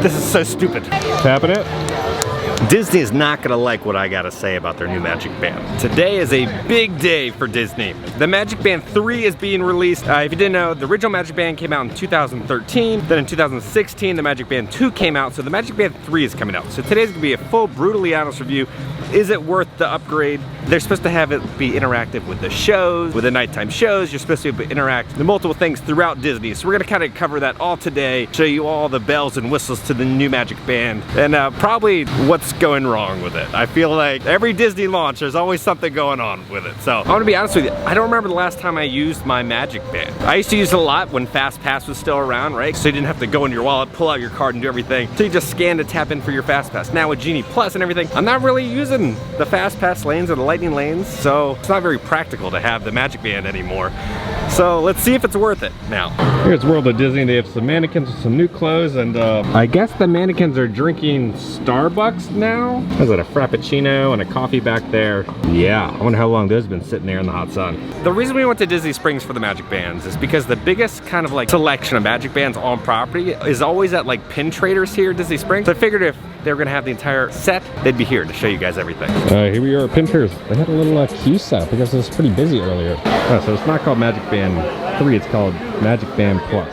This is so stupid. Tapping it. Disney is not gonna like what I gotta say about their new Magic Band. Today is a big day for Disney. The Magic Band 3 is being released. If you didn't know, the original Magic Band came out in 2013. Then in 2016, the Magic Band 2 came out. So the Magic Band 3 is coming out. So today's gonna be a full, brutally honest review. Is it worth the upgrade? They're supposed to have it be interactive with the shows, with the nighttime shows. You're supposed to interact with multiple things throughout Disney. So we're gonna kind of cover that all today, show you all the bells and whistles to the new Magic Band, and probably what's going wrong with it. I feel like every Disney launch, there's always something going on with it. So I'm gonna be honest with you, I don't remember the last time I used my Magic Band. I used to use it a lot when Fast Pass was still around, right? So you didn't have to go into your wallet, pull out your card and do everything. So you just scan to tap in for your Fast Pass. Now with Genie Plus and everything, I'm not really using the Fast Pass lanes or the Lightning lanes, so it's not very practical to have the Magic Band anymore. So let's see if it's worth it now. Here's World of Disney. They have some mannequins with some new clothes, and I guess the mannequins are drinking Starbucks now. Is it a Frappuccino and a coffee back there? Yeah, I wonder how long those have been sitting there in the hot sun. The reason we went to Disney Springs for the Magic Bands is because the biggest kind of like selection of Magic Bands on property is always at like pin traders here at Disney Springs. So I figured if they were gonna have the entire set, they'd be here to show you guys everything. Here we are at Pinterest. They had a little queue set up because it was pretty busy earlier. So it's not called Magic Band 3, it's called Magic Band Plus.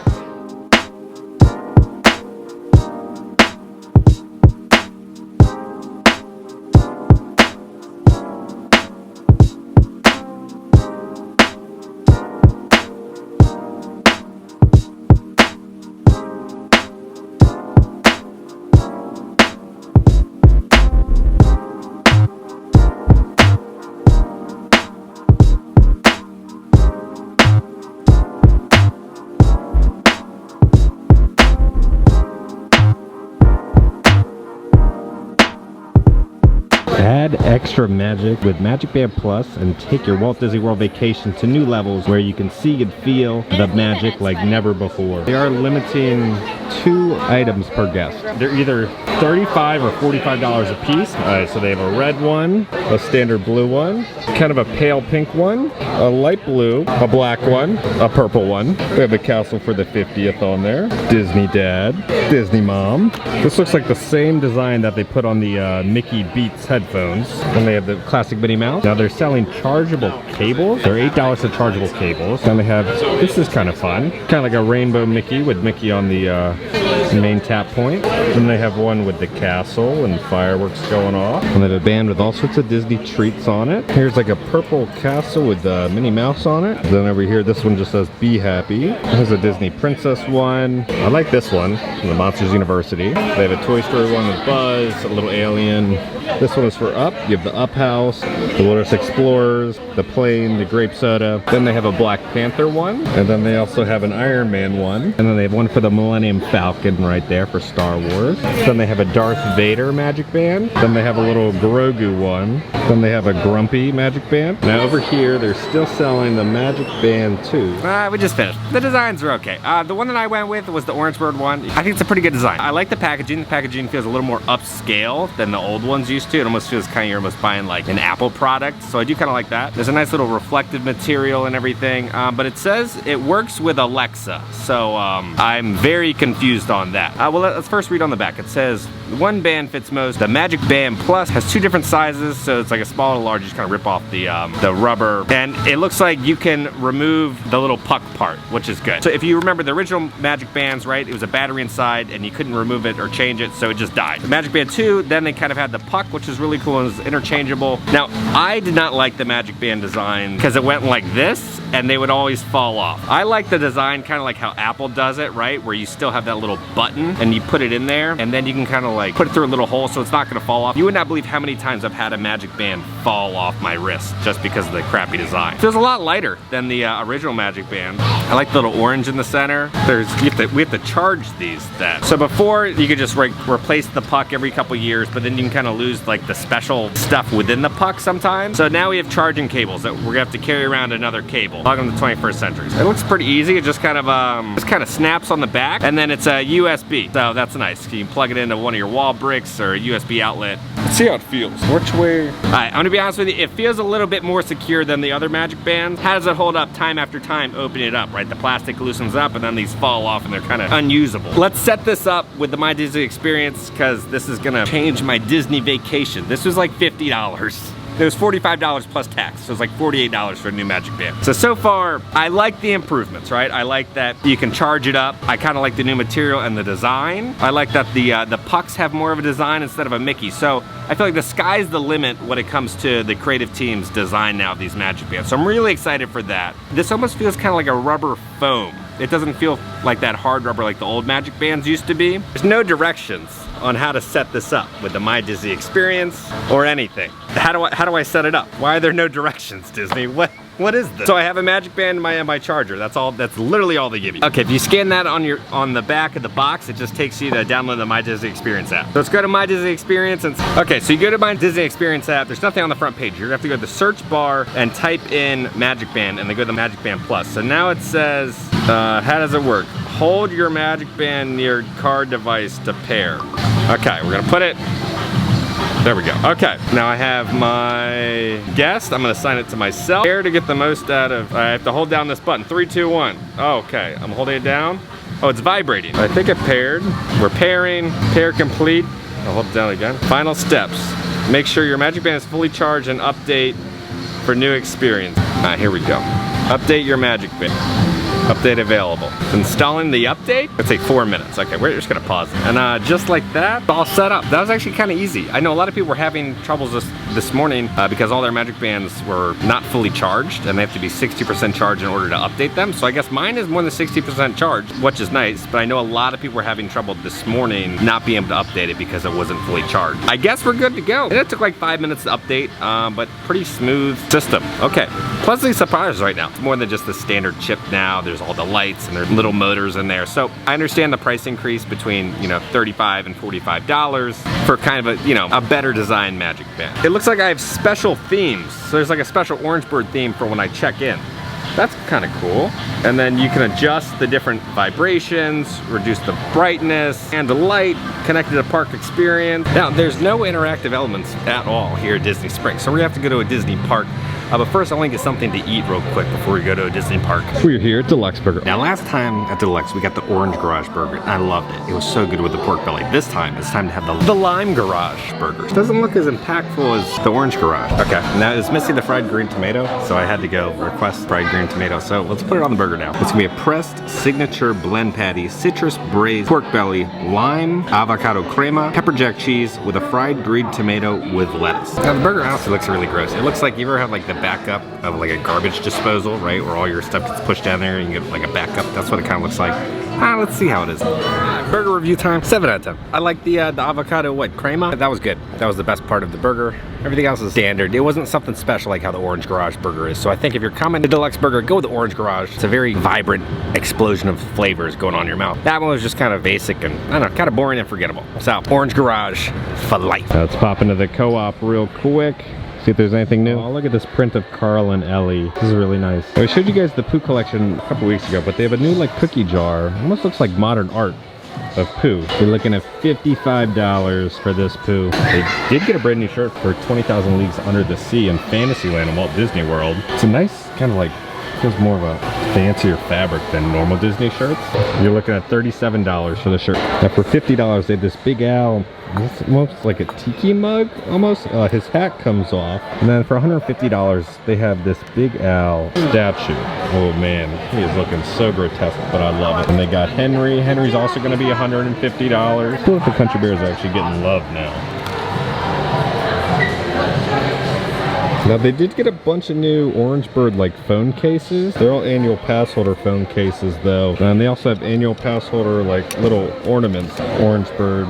Add extra magic with Magic Band Plus and take your Walt Disney World vacation to new levels where you can see and feel the magic like never before. They are limiting 2 items per guest. They're either $35 or $45 a piece. Alright, so they have a red one, a standard blue one, kind of a pale pink one, a light blue, a black one, a purple one. We have the castle for the 50th on there. Disney Dad, Disney Mom. This looks like the same design that they put on the Mickey Beats headphones. And they have the classic Minnie Mouse. Now they're selling chargeable cables. They're $8 to chargeable cables. Then they have, this is kind of fun, kind of like a rainbow Mickey with Mickey on the main tap point. Then they have one with the castle and fireworks going off. And they have a band with all sorts of Disney treats on it. Here's like a purple castle with Minnie Mouse on it. Then over here, this one just says Be Happy. There's a Disney Princess one. I like this one from the Monsters University. They have a Toy Story one with Buzz, a little alien. This one is for Up. You have the Up House, the Wilderness Explorers, the plane, the grape soda. Then they have a Black Panther one. And then they also have an Iron Man one. And then they have one for the Millennium Falcon right there for Star Wars. Then they have a Darth Vader Magic Band. Then they have a little Grogu one. Then they have a Grumpy Magic Band. Now over here, they're still selling the Magic Band 2. We just finished. The designs are okay. The one that I went with was the Orange Bird one. I think it's a pretty good design. I like the packaging. The packaging feels a little more upscale than the old ones used to. It almost feels kind of, you're almost buying like an Apple product. So I do kind of like that. There's a nice little reflective material and everything. But it says it works with Alexa. So I'm very confused on that. Well, let's first read on the back. It says, one band fits most. The Magic Band Plus has 2 different sizes. So it's like a small and large. You just kind of rip off the rubber. And it looks like you can remove the little puck part, which is good. So if you remember the original Magic Bands, right? It was a battery inside and you couldn't remove it or change it. So it just died. The Magic Band 2, then they kind of had the puck, which is really cool and is interchangeable. Now, I did not like the Magic Band design because it went like this and they would always fall off. I like the design kind of like how Apple does it, right? Where you still have that little button and you put it in there and then you can kind of like put it through a little hole so it's not gonna fall off. You would not believe how many times I've had a Magic Band fall off my wrist just because of the crappy design. It feels a lot lighter than the original Magic Band. I like the little orange in the center. We have to charge these then. So before you could just replace the puck every couple years, but then you can kind of lose like the special stuff within the puck sometimes. So now we have charging cables that we're gonna have to carry around another cable. Plug them to 21st century. It looks pretty easy. It just kind of snaps on the back, and then it's a USB. So that's nice. You can plug it into one of your wall bricks or a USB outlet. Let's see how it feels. Which way? All right, I'm gonna be honest with you. It feels a little bit more secure than the other MagicBands. How does it hold up time after time opening it up, right? The plastic loosens up and then these fall off and they're kind of unusable. Let's set this up with the My Disney Experience because this is gonna change my Disney vacation. This was like $50. It was $45 plus tax, so it's like $48 for a new MagicBand. So far, I like the improvements, right? I like that you can charge it up. I kind of like the new material and the design. I like that the pucks have more of a design instead of a Mickey. So I feel like the sky's the limit when it comes to the creative team's design now of these MagicBands. So I'm really excited for that. This almost feels kind of like a rubber foam. It doesn't feel like that hard rubber like the old MagicBands used to be. There's no directions on how to set this up with the My Disney Experience or anything. How do I set it up? Why are there no directions, Disney? What is this? So I have a MagicBand and my charger. That's all. That's literally all they give you. Okay, if you scan that on the back of the box, it just takes you to download the My Disney Experience app. So let's go to My Disney Experience and okay, so you go to My Disney Experience app. There's nothing on the front page. You're gonna have to go to the search bar and type in MagicBand, and then go to the MagicBand Plus. So now it says, how does it work? Hold your MagicBand near card device to pair. Okay, we're gonna put it. There we go. Okay, now I have my guest. I'm gonna assign it to myself. Pair to get the most out of, I have to hold down this button. 3, 2, 1. Oh, okay, I'm holding it down. Oh, it's vibrating. I think it paired. We're pairing, pair complete. I'll hold it down again. Final steps. Make sure your MagicBand is fully charged and update for new experience. All right, here we go. Update your MagicBand. Update available. Installing the update? It'll take 4 minutes. Okay, we're just gonna pause it. And just like that, all set up. That was actually kind of easy. I know a lot of people were having troubles this morning because all their MagicBands were not fully charged and they have to be 60% charged in order to update them. So I guess mine is more than 60% charged, which is nice, but I know a lot of people were having trouble this morning not being able to update it because it wasn't fully charged. I guess we're good to go. And it took like 5 minutes to update, but pretty smooth system. Okay, pleasantly surprised right now. It's more than just the standard chip now. There's all the lights and there's little motors in there. So I understand the price increase between, you know, $35 and $45 for kind of a, a better design MagicBand. It looks like I have special themes. So there's like a special orange bird theme for when I check in. That's kind of cool. And then you can adjust the different vibrations, reduce the brightness, and the light, connected to park experience. Now, there's no interactive elements at all here at Disney Springs, so we have to go to a Disney park. But first, I want to get something to eat real quick before we go to a Disney park. We're here at Deluxe Burger. Now, last time at Deluxe, we got the Orange Garage Burger, and I loved it. It was so good with the pork belly. This time, it's time to have the Lime Garage Burger. It doesn't look as impactful as the Orange Garage. Okay, now it's missing the fried green tomato, so I had to go request fried green tomato. So let's put it on the burger now. It's gonna be a pressed signature blend patty, citrus braised pork belly, lime, avocado crema, pepper jack cheese with a fried green tomato with lettuce. Now the burger honestly looks really gross. It looks like you ever have like the backup of like a garbage disposal, right? Where all your stuff gets pushed down there and you get like a backup. That's what it kind of looks like. Let's see how it is. Burger review time, 7 out of 10. I like the avocado, crema? That was good. That was the best part of the burger. Everything else is standard. It wasn't something special like how the Orange Garage Burger is. So I think if you're coming to Deluxe Burger, go with the Orange Garage. It's a very vibrant explosion of flavors going on in your mouth. That one was just kind of basic and, I don't know, kind of boring and forgettable. So, Orange Garage for life. Let's pop into the co-op real quick. See if there's anything new. Oh, look at this print of Carl and Ellie. This is really nice. I showed you guys the Pooh collection a couple weeks ago, but they have a new like cookie jar. Almost looks like modern art of Pooh. You're looking at $55 for this Pooh. They did get a brand new shirt for 20,000 Leagues Under the Sea in Fantasyland in Walt Disney World. It's a nice kind of like, feels more of a fancier fabric than normal Disney shirts. You're looking at $37 for the shirt. Now for $50, they have this Big Al, it's almost like a tiki mug, almost. His hat comes off. And then for $150, they have this Big Al statue. Oh man, he is looking so grotesque, but I love it. And they got Henry. Henry's also gonna be $150. I feel like the Country Bears are actually getting love now. Now they did get a bunch of new Orange Bird like phone cases. They're all annual pass holder phone cases though. And they also have annual pass holder like little ornaments. Orange Bird.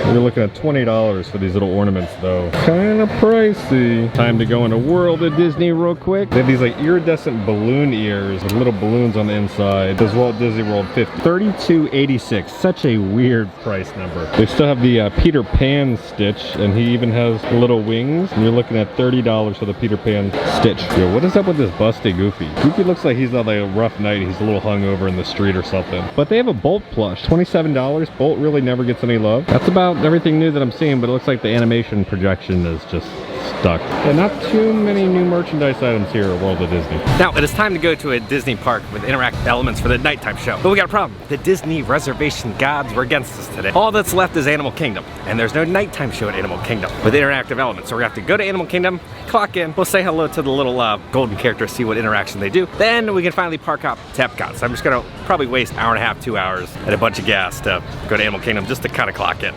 You're looking at $20 for these little ornaments though. Kind of pricey. Time to go into World of Disney real quick. They have these like iridescent balloon ears with little balloons on the inside. This is Walt Disney World 50. $32.86. Such a weird price number. They still have the Peter Pan Stitch, and he even has little wings. And you're looking at $30 for for the Peter Pan Stitch. Yo, what is up with this busted Goofy? Goofy looks like he's on like a rough night. He's a little hungover in the street or something. But they have a Bolt plush, $27. Bolt really never gets any love. That's about everything new that I'm seeing, but it looks like the animation projection is just stuck. And not too many new merchandise items here at World of Disney. Now, it is time to go to a Disney park with interactive elements for the nighttime show. But we got a problem. The Disney reservation gods were against us today. All that's left is Animal Kingdom, and there's no nighttime show at Animal Kingdom with interactive elements. So we have to go to Animal Kingdom, clock in, we'll say hello to the little golden characters, see what interaction they do. Then we can finally park up to Epcot. So I'm just gonna probably waste an hour and a half, 2 hours, and a bunch of gas to go to Animal Kingdom just to kind of clock in.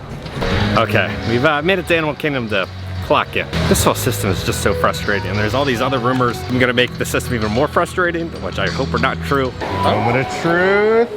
Okay, we've made it to Animal Kingdom to clock in. This whole system is just so frustrating, and there's all these other rumors I'm gonna make the system even more frustrating, which I hope are not true. Moment of truth.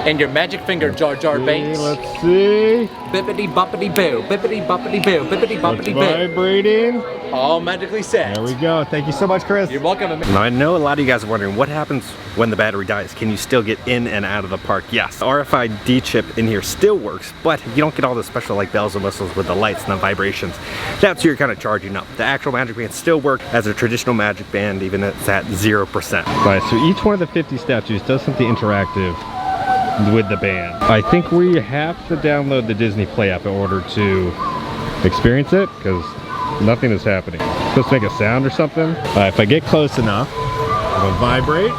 And your magic finger, Jar Jar Binks. Let's see. Bippity boppity boo, bippity boppity boo, bippity boppity boo. Vibrating. All magically set. There we go. Thank you so much, Chris. You're welcome. Now, I know a lot of you guys are wondering what happens when the battery dies. Can you still get in and out of the park? Yes, the RFID chip in here still works, but you don't get all the special like bells and whistles with the lights and the vibrations. That's you're kind of charging up. The actual Magic Band still works as a traditional Magic Band, even if it's at 0%. Right, so each one of the 50 statues does something interactive with the band. I think we have to download the Disney Play app in order to experience it, because nothing is happening. It's supposed to make a sound or something. If I get close enough, it'll vibrate.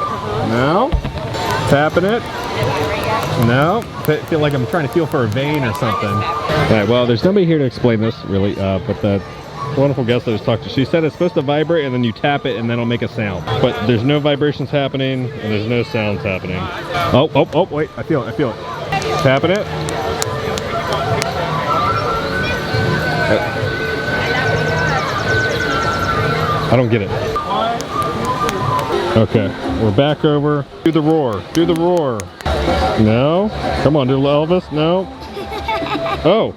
No. Tapping it. No. Feel like I'm trying to feel for a vein or something. Alright, well, there's nobody here to explain this, really, but the wonderful guest I was talking to, she said it's supposed to vibrate and then you tap it and then it'll make a sound. But there's no vibrations happening and there's no sounds happening. Oh, wait, I feel it. Tapping it. I don't get it. Okay, we're back over. Do the roar. No. Come on, do Elvis. No. Oh.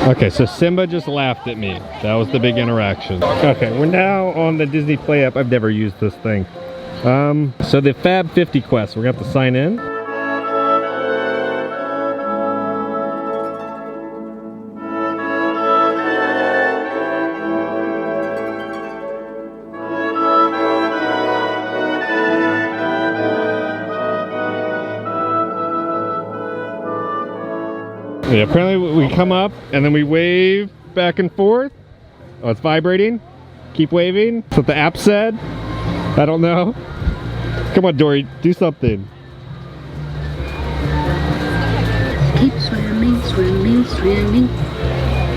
Okay, so Simba just laughed at me. That was the big interaction. Okay, we're now on the Disney Play app. I've never used this thing. So the Fab 50 quest, we're gonna have to sign in. Yeah, apparently we come up and then we wave back and forth. Oh, it's vibrating. Keep waving. That's what the app said. I don't know. Come on, Dory, do something. Keep swimming.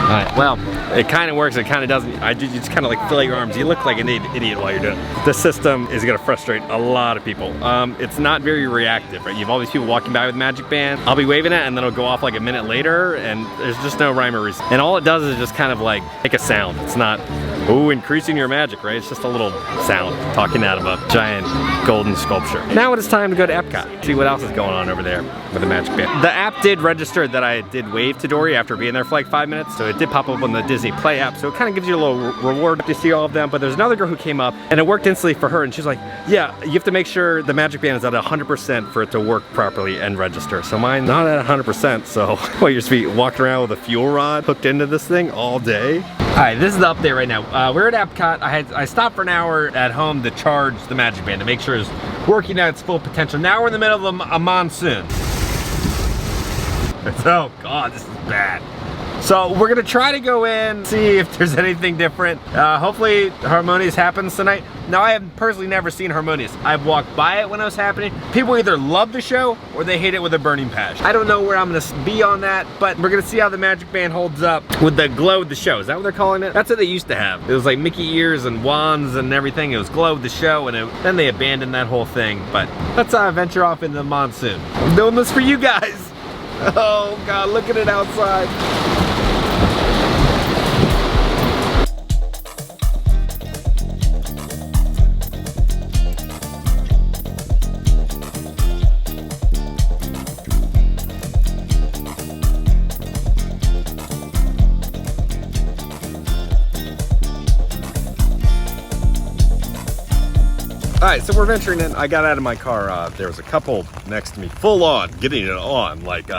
Alright, well, it kind of works, it kind of doesn't. You just kind of like fill out your arms. You look like an idiot while you're doing it. This system is going to frustrate a lot of people. It's not very reactive, right? You have all these people walking by with Magic Band. I'll be waving it and then it'll go off like a minute later and there's just no rhyme or reason. And all it does is just kind of like make a sound. It's not, ooh, increasing your magic, right? It's just a little sound talking out of a giant golden sculpture. Now it is time to go to Epcot. See what else is going on over there with the Magic Band. The app did register that I did wave to Dory after being there for like 5 minutes, so it did pop up on the Disney Play app, so it kind of gives you a little reward to see all of them. But there's another girl who came up and it worked instantly for her, and she's like, yeah, you have to make sure the Magic Band is at 100% for it to work properly and register. So mine's not at 100%, so well, you're just be walking around with a fuel rod hooked into this thing all day. Alright, this is the update right now. We're at Epcot. I stopped for an hour at home to charge the Magic Band to make sure it's working at its full potential. Now we're in the middle of a monsoon. Oh god, this is bad. So we're gonna try to go in, see if there's anything different. Hopefully Harmonious happens tonight. Now I have personally never seen Harmonious. I've walked by it when it was happening. People either love the show or they hate it with a burning passion. I don't know where I'm gonna be on that, but we're gonna see how the Magic Band holds up with the glow of the show. Is that what they're calling it? That's what they used to have. It was like Mickey ears and wands and everything. It was glow of the show, and then they abandoned that whole thing. But let's venture off into the monsoon. I'm doing this for you guys. Oh god, look at it outside. Alright, so we're venturing in. I got out of my car. There was a couple next to me, full on, getting it on. Like,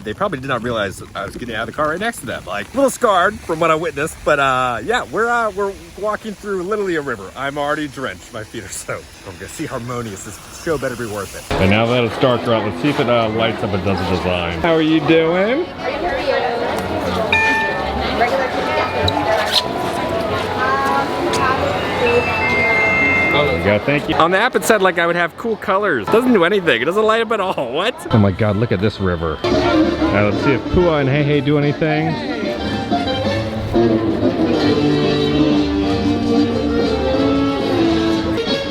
they probably did not realize I was getting out of the car right next to them. Like, a little scarred from what I witnessed, but yeah, we're walking through literally a river. I'm already drenched. My feet are soaked. I'm gonna see Harmonious. This show better be worth it. And now that it's darker out, let's see if it lights up and does a design. How are you doing? There you go, thank you. On the app, it said like I would have cool colors. Doesn't do anything. It doesn't light up at all. What? Oh my God, look at this river. Now let's see if Pua and Hey Hey do anything.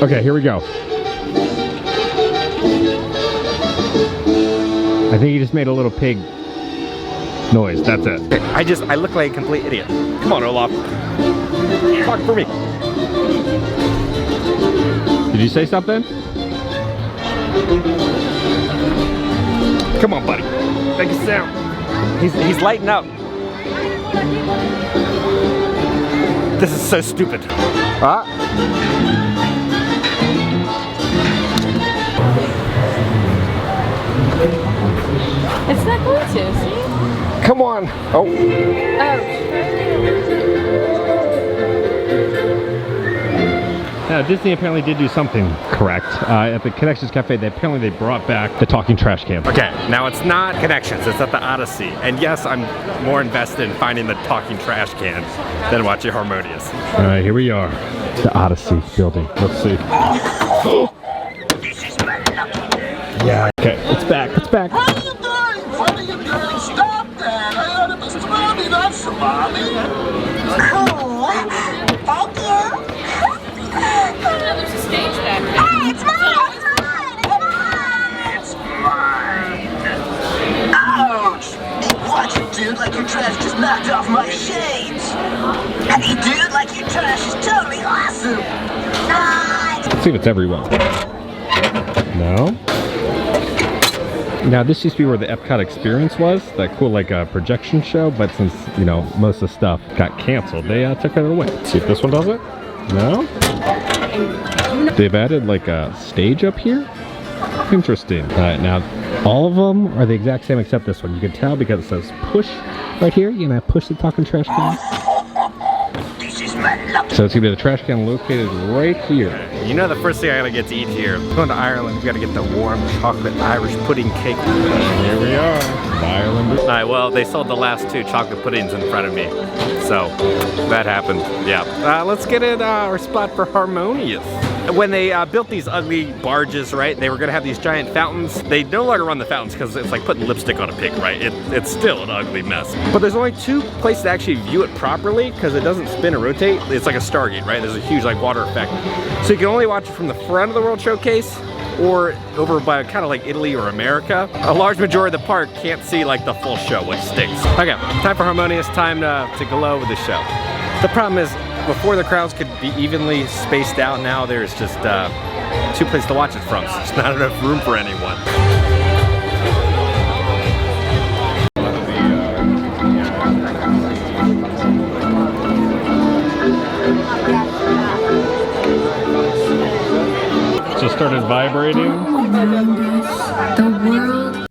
Okay, here we go. I think he just made a little pig noise. That's it. I look like a complete idiot. Come on, Olaf. Talk for me. Did you say something? Come on, buddy. Make a sound. He's lighting up. This is so stupid. Ah. It's not going to, see? Come on. Oh. Now, Disney apparently did do something correct. At the Connections Cafe, they brought back the talking trash can. Okay, now it's not Connections, it's at the Odyssey. And yes, I'm more invested in finding the talking trash can than watching Harmonious. All right, here we are. The Odyssey building. Let's see. Yeah. Okay, it's back. It's back. What are you doing? What are you doing? Stop that! I heard it was Mommy, not Somali. Cool. Thank you. There's a stage back there. Hey, it's mine! It's mine! It's mine! Ouch! Hey, watch it, dude, like your trash just knocked off my shades! Hey, dude, like your trash is totally awesome! Nice! Let's see if it's everywhere. No. Now, this used to be where the Epcot experience was, that cool, like, projection show, but since, you know, most of the stuff got canceled, they took it away. Let's see if this one does it. No? They've added, like, a stage up here? Interesting. All right, now, all of them are the exact same except this one. You can tell because it says push right here. You know, push the talking trash can. This is my lucky. So it's gonna be the trash can located right here. You know the first thing I gotta get to eat here. Going to Ireland, we gotta get the warm chocolate Irish pudding cake. Here we are, Ireland. Alright, well, they sold the last 2 chocolate puddings in front of me. So, that happened. Yeah. Let's get in our spot for Harmonious. When they built these ugly barges, right, they were gonna have these giant fountains. They no longer run the fountains because it's like putting lipstick on a pig, right? It's still an ugly mess. But there's only 2 places to actually view it properly because it doesn't spin or rotate. It's like a Stargate, right? There's a huge like water effect. So you can only watch it from the front of the World Showcase or over by kind of like Italy or America. A large majority of the park can't see like the full show, which stinks. Okay, time for Harmonious, time to glow with the show. The problem is, before the crowds could be evenly spaced out, now there's just 2 places to watch it from, so there's not enough room for anyone. Just started vibrating. The world.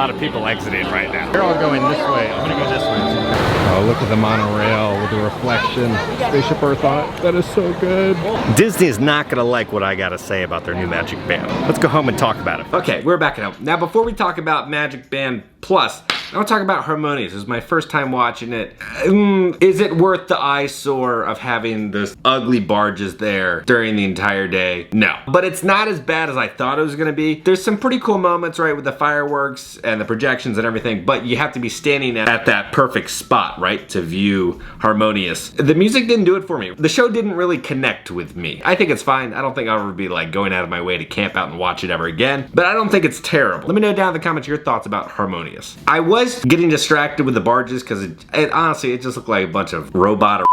lot of people exiting right now. They're all going this way. I'm gonna go this way. Oh, look at the monorail with the reflection. Spaceship Earth on it. That is so good. Disney is not gonna like what I gotta say about their new Magic Band. Let's go home and talk about it. Okay, we're back at home. Now, before we talk about Magic Band Plus, I want to talk about Harmonious. This is my first time watching it. Is it worth the eyesore of having this ugly barges there during the entire day? No. But it's not as bad as I thought it was gonna be. There's some pretty cool moments, right, with the fireworks and the projections and everything, but you have to be standing at that perfect spot, right, to view Harmonious. The music didn't do it for me. The show didn't really connect with me. I think it's fine. I don't think I'll ever be like going out of my way to camp out and watch it ever again, but I don't think it's terrible. Let me know down in the comments your thoughts about Harmonious. I was getting distracted with the barges because it honestly, it just looked like a bunch of robot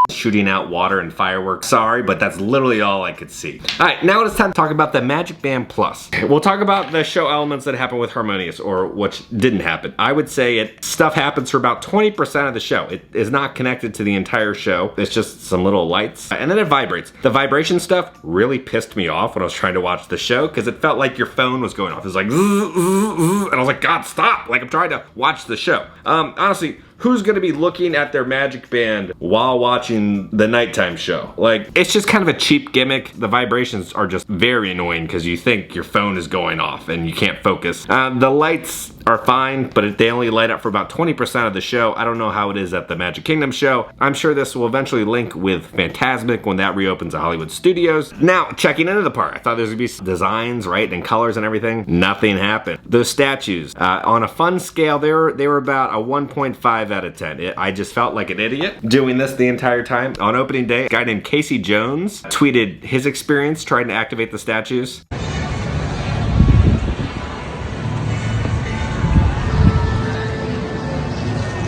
shooting out water and fireworks. Sorry, but that's literally all I could see. All right, now it's time to talk about the Magic Band Plus. We'll talk about the show elements that happen with Harmonious, or what didn't happen. I would say stuff happens for about 20% of the show. It is not connected to the entire show. It's just some little lights, and then it vibrates. The vibration stuff really pissed me off when I was trying to watch the show, because it felt like your phone was going off. It was like, zzz, zzz, zzz, and I was like, God, stop! Like, I'm trying to watch the show. Honestly, who's gonna be looking at their Magic Band while watching the nighttime show? Like, it's just kind of a cheap gimmick. The vibrations are just very annoying because you think your phone is going off and you can't focus. The lights are fine, but they only light up for about 20% of the show. I don't know how it is at the Magic Kingdom show. I'm sure this will eventually link with Fantasmic when that reopens at Hollywood Studios. Now, checking into the park, I thought there was gonna be designs, right, and colors and everything. Nothing happened. Those statues, on a fun scale, they were about a 1.5 out of 10. I just felt like an idiot doing this the entire time. On opening day, a guy named Casey Jones tweeted his experience trying to activate the statues.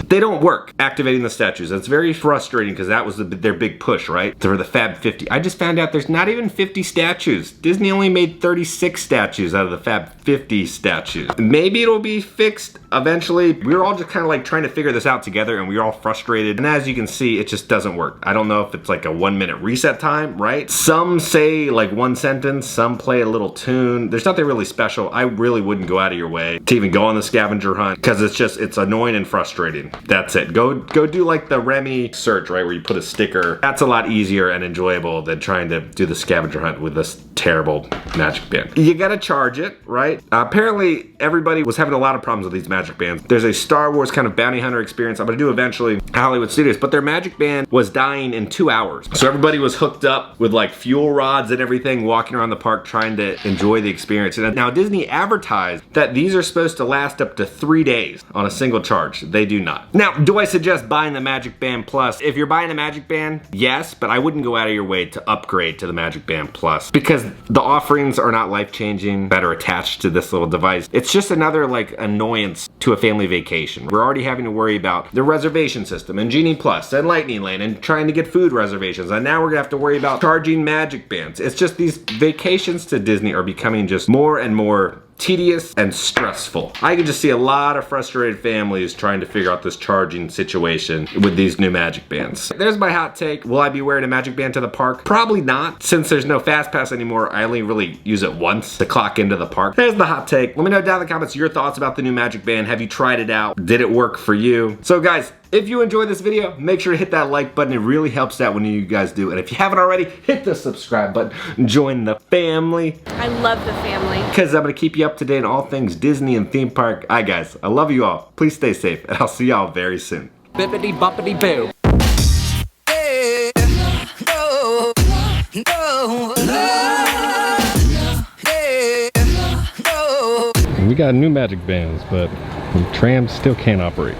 They don't work activating the statues. That's very frustrating because that was their big push, right? For the Fab 50. I just found out there's not even 50 statues. Disney only made 36 statues out of the Fab 50 statues. Maybe it'll be fixed eventually. We were all just kind of like trying to figure this out together, and we were all frustrated. And as you can see, it just doesn't work. I don't know if it's like a 1-minute reset time, right? Some say like one sentence, some play a little tune. There's nothing really special. I really wouldn't go out of your way to even go on the scavenger hunt because it's annoying and frustrating. That's it. Go do like the Remy search, right, where you put a sticker. That's a lot easier and enjoyable than trying to do the scavenger hunt with this terrible Magic Band. You gotta charge it, right? Apparently everybody was having a lot of problems with these Magic Bands. There's a Star Wars kind of bounty hunter experience I'm gonna do eventually at Hollywood Studios, but their Magic Band was dying in 2 hours. So everybody was hooked up with like fuel rods and everything, walking around the park trying to enjoy the experience. And now Disney advertised that these are supposed to last up to 3 days on a single charge. They do not. Now, do I suggest buying the Magic Band Plus? If you're buying a Magic Band, yes, but I wouldn't go out of your way to upgrade to the Magic Band Plus because the offerings are not life-changing that are attached to this little device. It's just another like annoyance to a family vacation. We're already having to worry about the reservation system and Genie Plus and Lightning Lane and trying to get food reservations, and now we're gonna have to worry about charging Magic Bands. It's just these vacations to Disney are becoming just more and more tedious and stressful. I can just see a lot of frustrated families trying to figure out this charging situation with these new Magic Bands. There's my hot take. Will I be wearing a Magic Band to the park? Probably not. Since there's no Fast Pass anymore, I only really use it once to clock into the park. There's the hot take. Let me know down in the comments your thoughts about the new Magic Band. Have you tried it out? Did it work for you? So guys, if you enjoyed this video, make sure to hit that like button. It really helps out when you guys do. And if you haven't already, hit the subscribe button. Join the family. I love the family. Because I'm going to keep you up to date on all things Disney and theme park. All right, guys, I love you all. Please stay safe, and I'll see y'all very soon. Bippity boppity boo. Hey, no, no, hey, no. We got new Magic Bands, but trams still can't operate.